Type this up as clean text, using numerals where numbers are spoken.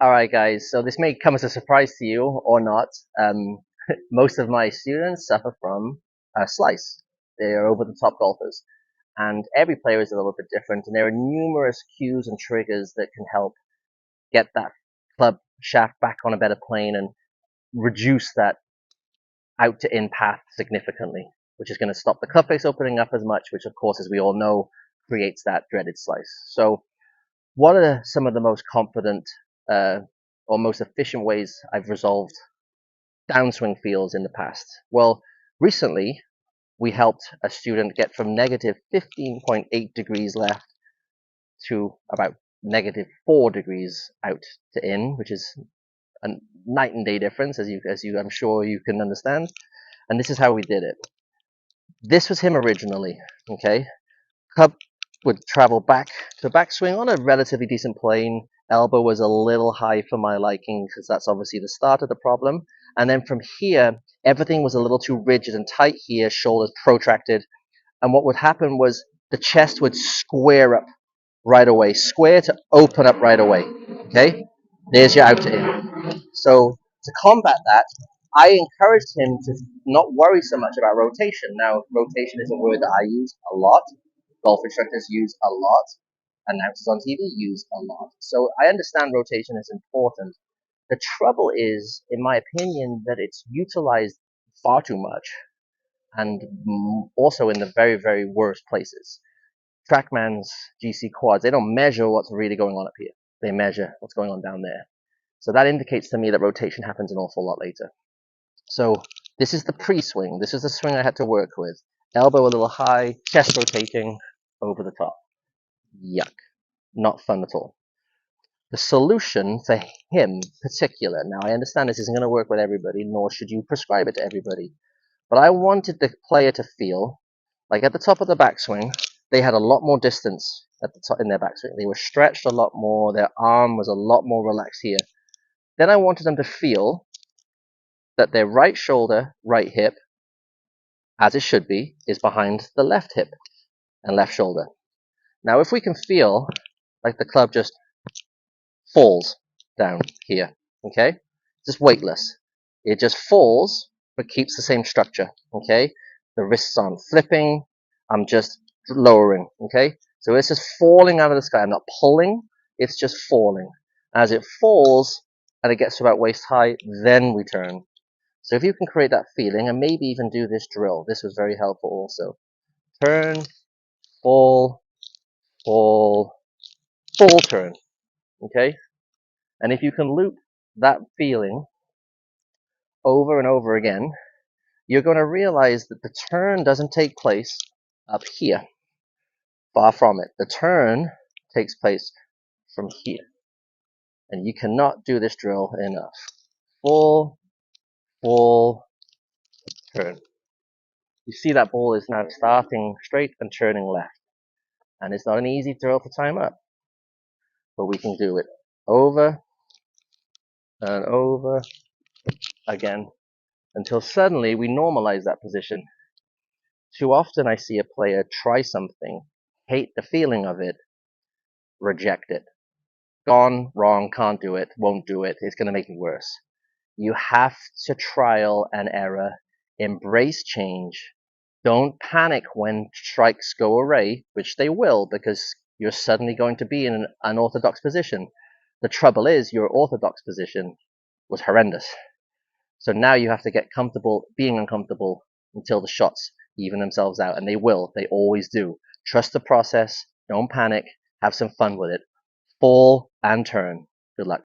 Alright guys, so this may come as a surprise to you or not. Um, Most of my students suffer from slice. They are over the top golfers. And every player is a little bit different, and there are numerous cues and triggers that can help get that club shaft back on a better plane and reduce that out to in path significantly, which is going to stop the club face opening up as much, which of course, as we all know, creates that dreaded slice. So what are some of the most confident uh, or most efficient ways I've resolved downswing feels in the past? Well, recently we helped a student get from negative 15.8 degrees left to about negative 4 degrees out to in, which is a night and day difference, as you I'm sure you can understand. And this is how we did it. This was him originally. Okay, Cub would travel back to backswing on a relatively decent plane. Elbow was a little high for my liking because that's obviously the start of the problem. And then from here, everything was a little too rigid and tight here, shoulders protracted. And what would happen was the chest would square up right away, square to open up right away. Okay, there's your out to in. So to combat that, I encouraged him to not worry so much about rotation. Now, rotation is a word that I use a lot, golf instructors use a lot, announcers on TV use a lot. So I understand rotation is important. The trouble is, in my opinion, that it's utilized far too much, and also in the very, very worst places. TrackMan's GC quads, they don't measure what's really going on up here. They measure what's going on down there. So that indicates to me that rotation happens an awful lot later. So this is the pre-swing. This is the swing I had to work with. Elbow a little high, chest rotating, over the top. Yuck. Not fun at all. The solution for him particular, now I understand this isn't going to work with everybody, nor should you prescribe it to everybody, but I wanted the player to feel like at the top of the backswing, they had a lot more distance at the top in their backswing. They were stretched a lot more. Their arm was a lot more relaxed here. Then I wanted them to feel that their right shoulder, right hip, as it should be, is behind the left hip and left shoulder. Now, if we can feel like the club just falls down here, okay? Just weightless. It just falls, but keeps the same structure, okay? The wrists aren't flipping. I'm just lowering, okay? So it's just falling out of the sky. I'm not pulling. It's just falling. As it falls and it gets to about waist high, then we turn. So if you can create that feeling and maybe even do this drill, this was very helpful also. Turn, fall, fall, fall, turn, okay? And if you can loop that feeling over and over again, you're going to realize that the turn doesn't take place up here. Far from it. The turn takes place from here. And you cannot do this drill enough. Full, full, turn. You see that ball is now starting straight and turning left. And it's not an easy drill to time up. But we can do it over and over again until suddenly we normalize that position. Too often I see a player try something, hate the feeling of it, reject it. Gone, wrong, can't do it, won't do it, it's going to make me worse. You have to trial and error, embrace change. Don't panic when strikes go away, which they will, because you're suddenly going to be in an unorthodox position. The trouble is, your orthodox position was horrendous. So now you have to get comfortable being uncomfortable until the shots even themselves out, and they will. They always do. Trust the process. Don't panic. Have some fun with it. Fall and turn. Good luck.